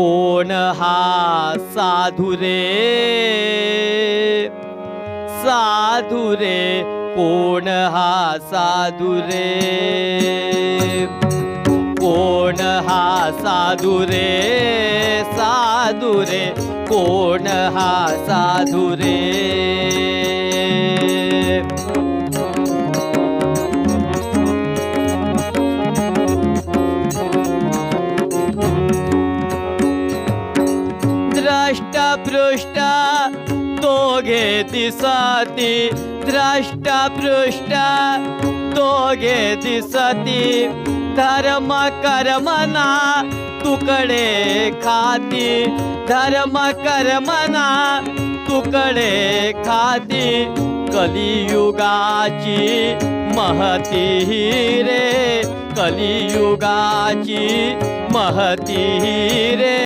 कोण हा साधू रे, साधू रे, कोण हा साधू रे, कोण हा साधू रे, साधू रे, कोण हा साधू रे. द्रष्टपृष्ट दोघे दिसती, द्रष्टपृष्ट दोघे दिसती, धर्म कर्मना तुकडे खाती, धर्म कर्मना तुकडे खाती, कलियुगाची महती रे, कलियुगाची महती रे.